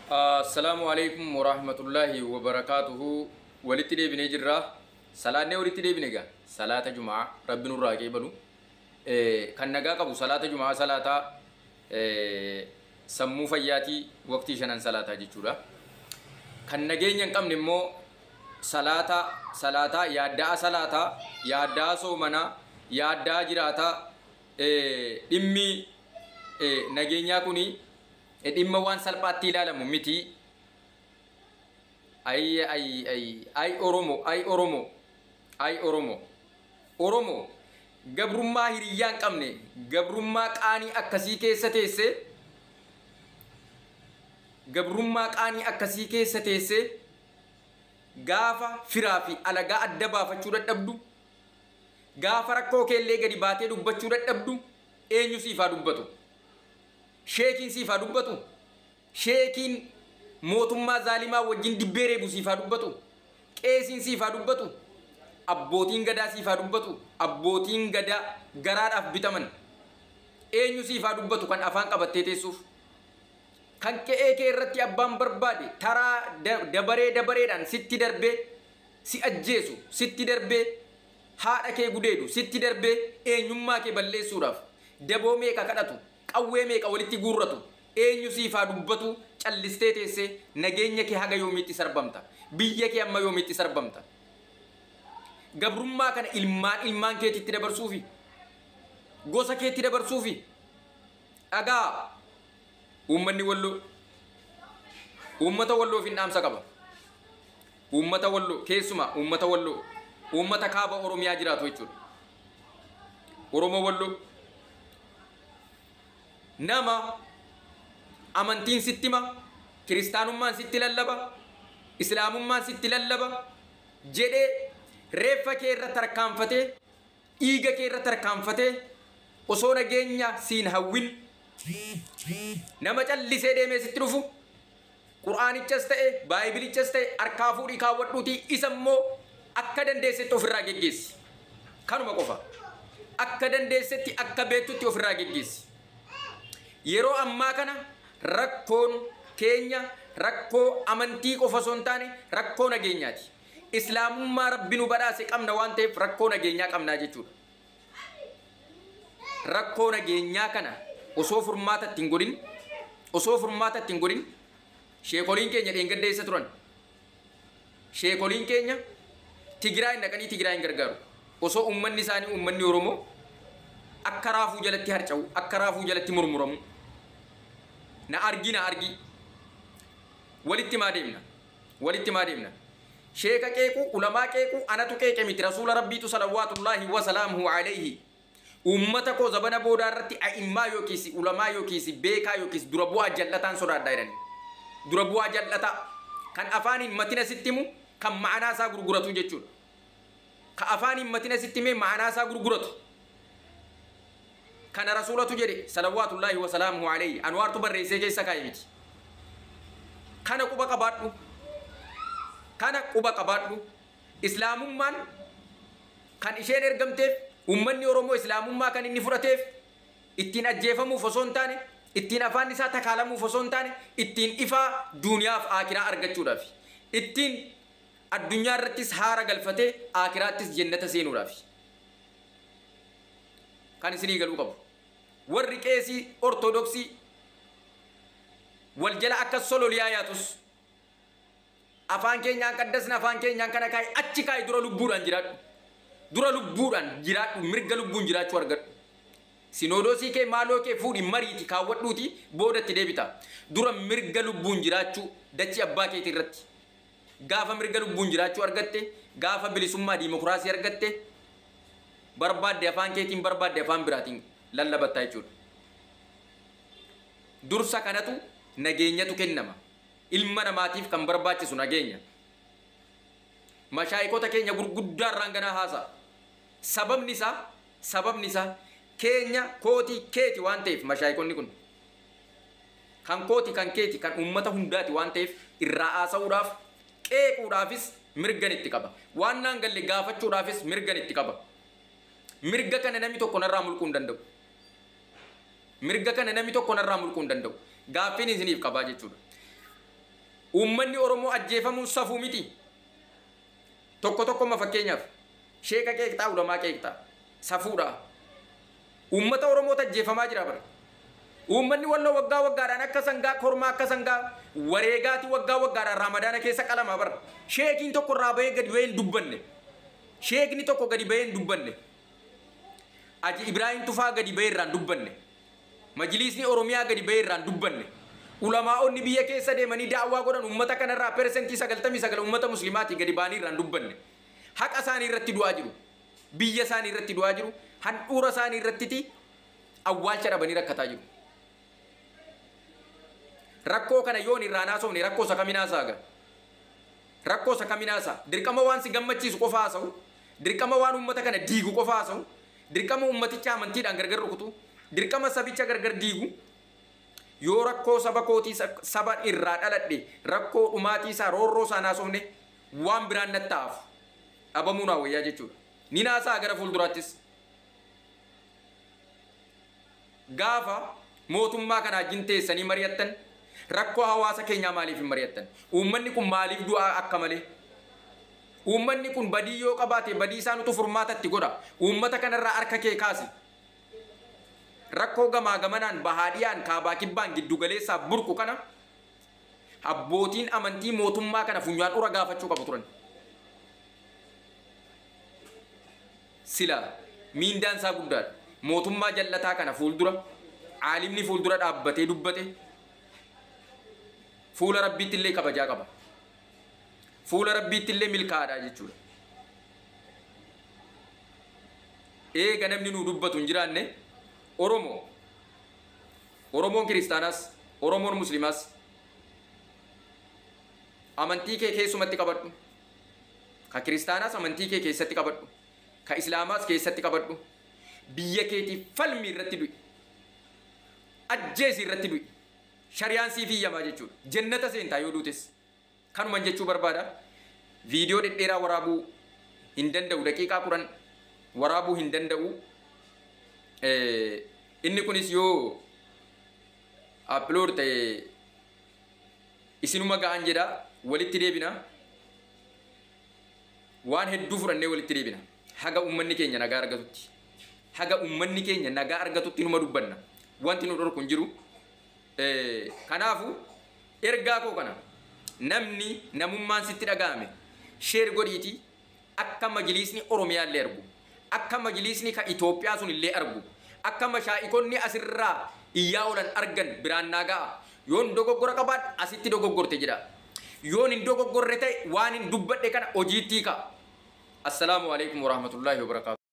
Assalamualaikum warahmatullahi wabarakatuh. Walitti deebinee jirra. Salaanee walitti deebine egaa salaata Jumaa Rabbi nurraa qeebalu. Kan nagaa qabu salaata Jumaa salaata sammuu fayyaatii waqtii shanan salaataa jechuudha. Kan nageenya hin qabne immoo salaata yaaddaa soomana yaaddaa jiraata dhimmi nageenyaa kuni dhimma waan salphaatti ilaalamu miti. Ay Oromo gabrummaa hiriyyaan qabne gabrummaa qaanii akkasii keessa teesse gaafa firaa fi alagaa adda baafachuu dadhabdu gaafa rakkoo keellee gadi baatee dubbachuu dadhabdu eenyu siifaa dubbatu? Sheekiin siifaa dubbatu? Sheekiin mootummaa zaalimaa wajjin dibbee reebu siifaa dubbatu? Qeesiin siifaa dubbatu? Abbootiin gadaa siifaa dubbatu? Abbootiin gadaa garaadhaaf bitaman eenyu siifaa dubbatu kan afaan qabattee teessuuf? Kan qe'ee kee irratti abbaan barbaade taraa dabareedhaan sitti darbee si ajjeesu, sitti darbee haadha kee gudeedu, sitti darbee eenyummaa kee balleessuudhaaf daboo meeqa kadhatu, qawwee meeqa walitti guurratu eenyu siifaa dubbatu? Callistee teessee nageenya kee haga yoomiitti sarbamta? Biyya kee amma yoomiitti sarbamta? Gabrummaa kana ilmaan keetitti dabarsuufi gosa keetti dabarsuufi dhagaa uummanni Walloo uummata Walloo fi dhaamsa qaba. Uummata Walloo keessumaa uummata Walloo uummata kaaba Oromiyaa jiraatu jechuudha. Oromoo Walloo nama amantiin sitti hima, kiristaanummaan sitti lallaba, islaamummaan sitti lallaba jedhee reeffa kee irra tarkaanfatee dhiiga kee irra tarkaanfatee osoo nageenya siin hawwin nama callisee deemee sitti dhufu qur'aanichas ta'e baaybilichas ta'e harkaa fuudhii kaawwadhuutii isa immoo akka dandeessetti ofirraa geggeessi. Kanuma qofa akka dandeessetti akka beektutti ofirraa geggeessi. Yeroo ammaa kana rakkoon keenya rakkoo amantii qofa osoo hin taane rakkoo nageenyaati. Islaamummaa Rabbi nu badhaase qabna waan ta'eef rakkoo nageenyaa qabnaa jechuudha. Rakkoo nageenyaa kana osoo furmaata ittiin godhin sheekoliin keenya dheengaddeessa turan. Sheekoliin keenya Tigraayin dhaqanii Tigraayin gargaaru. Osoo uummanni isaanii uummanni Oromoo akka raafuu jalatti harca'u, akka raafuu jalatti murmuramu. Na argi walitti maa deemna? Sheeka qeequ ulamaa qeequ anatu qeeqe miti rasuula rabbiitu salawaatullaahi wa salaamuhu alayhi. Uummata koo zabana boodaa irratti a'immaa yookiis ulamaa yookiis beekaa yookiis dura bu'aa jallataan sodaadhaa jedhani. Dura bu'aa jallataa kan afaaniin matina sitti himu kan ma'anaa isaa gurguratu jechuudha. Ka afaaniin matina sitti himee ma'anaa isaa gurguratu. Kana rasuulatu jedhe salawaatullaahi wa salaamuhu alayhi. Anwaartu barreessee keessa kaa'e miti. Kana quba qabaadhu. Islaamummaan kan isheen ergamteef uummanni Oromoo islaamummaa kan inni fudhateef ittiin ajjeefamuuf osoo hin taane ittiin afaan isaa takaalamuuf osoo hin taane ittiin ifaa duuniyaaf aakiraa argachuudhaaf ittiin addunyaa irrattis haara galfatee aakiraattis jannata seenuudhaaf kan isinii galuu qabu. Warri qeesii ortodoksii wal jala akka sololiyaa yaatus afaan keenyaan qaddasna afaan keenyaan kana kaa'e achi kaa'e dura lubbuudhaan jiraadhu mirga lubbuun jiraachuu argadhu. Sinodoosii kee maaloo kee fuudhi mariiti kaawwadhuuti boodatti deebita. Dura mirga lubbuun jiraachuu dachii abbaa keetii irratti gaafa mirga lubbuun jiraachuu argatte gaafa bilisummaa diimokiraasii argatte barbaadde afaan keetiin barbaadde afaan biraatiin lallabattaa jechuudha. Dursa kanatu nageenyatu kennama. Ilma namaatiif kan barbaachisu nageenya. Mashaayikota keenya gurguddaa irraan ganaa haasa'a. Sababni isaa keenya kooti keeti waan ta'eef mashaayikonni kun kan kooti kan keeti kan uummata hundaati waan ta'eef irraa haasa'uudhaaf qeequudhaafis mirgan itti qaba. Waan naan galle gaafachuudhaafis mirgan itti qaba. Mirga kana namni tokko narraa mulquu hin danda'u. mirga kana namni tokko narraa mulquu hin danda'u. Gaaffiin isiniif qabaa jechuudha. ummanni oromoo ajjeefamuun safuu miti tokko ma fakkeenyaaf sheeka qeeqxaa ulamaa qeeqxaa safuudha ummata oromoo ajjeefamaa jira bara ummanni walloo waggaa waggaadhaan akka sangaa kormaa akka sangaa wareegaati waggaa waggaadhaan ramadaana keessa qalama bara sheekiin tokko irraa bahee gadi bahee hin dubbanne sheekni tokko gadi bahee hin dubbanne aji Ibrahim Tufaa gadi bahee irraan dubbanne majlisni oromiyaa gadi bahee irraan dubbanne ulamaa'onni biyya keessa deemanii da'awaa godhan ummata kanarraa persentii 99 ummata muslimaati gadi baanii irraan dubbanne haqa isaanii irratti du'aa jiru biyya isaanii irratti du'aa jiru handhuura isaanii irratti awwaalcha dhabanii rakkataa jiru rakkoo kana yoon irraan haasofne rakkoo isa kaminaa saaga rakkoo isa kaminaa saa dirqama waan si gammachiisu qofa haasa'u dirqama waan ummata kana diigu qofa haasa'u dirqama ummaticha amantiidhaan gargar rukutu dirqama sabicha gargar diigu yoo rakkoo saba kootii saba irraa dhaladhe rakkoo dhumaatii isaa roorroo isaa haasofne waan biraan nattaaf dhabamuu naa wayyaa jechuudha ni naasaa gara fuulduraattis gaafa mootummaa kana wajjin teessanii mari'attan rakkoo hawaasa keenyaa maaliif hin mari'attan uummanni kun maaliif du'aa akka malee uummanni kun badii yoo qabaate badii isaanutu furmaatatti godha uummata kanarraa harka kee kaasi rakkoo gamaa gamanaan bahaadhiyaan kaabaa kibbaan giddu galeessaa burqu kana abbootiin amantii mootummaa kana funyaan ura gaafachuu qabu turan sila miindaan isaa guddaadha mootummaa jallataa kana fuuldura aalimni fuuldura dhaabbatee dubbate fuula rabbiitti illee kabajaa qaba fuula rabbiitti illee milkaa'aadha jechuudha eega namni nu dubbatu hin jiraanne oromoon kiristaanaas oromoon muslimaas amantii kee keessumatti qabadhu ka kiristaanaas amantii kee keessatti qabadhu ka islaamaas keessatti qabadhu biyya keetiif falmi irratti du'i ajjeesi irratti du'i shari'aan siif iyyamaa jechuudha jannata seentaa yoo duutes kanuman jechuu barbaada viidiyoo dhedheeraa waraabuu hin danda'u daqiiqaa 10 waraabuu hin danda'u inni kunis yoo upload ta'e isinuma ga'an jedha walitti deebina waan hedduu fudhannee walitti deebina haga ummanni keenya nagaa argatutti haga ummanni keenya nagaa argatutti numa dubbanna wanti nu dhorku hin jiru kanaafu ergaa koo kana namni namummaan sitti dhaga'ame sheer godhiiti akka majlisni oromiyaa illee argu akka majlisni ka Itoophiyaa sun illee argu akka mashaa'ikonni asirraa iyyaa oolan argan biraan nagaa yoon dogoggora qabaad asitti dogoggorte jedha yoon hin dogoggorre ta'e waan hin dubbadhe kana hojiitti ka. Assalaamu alaykum wa rahmatullahi wa barakatuh.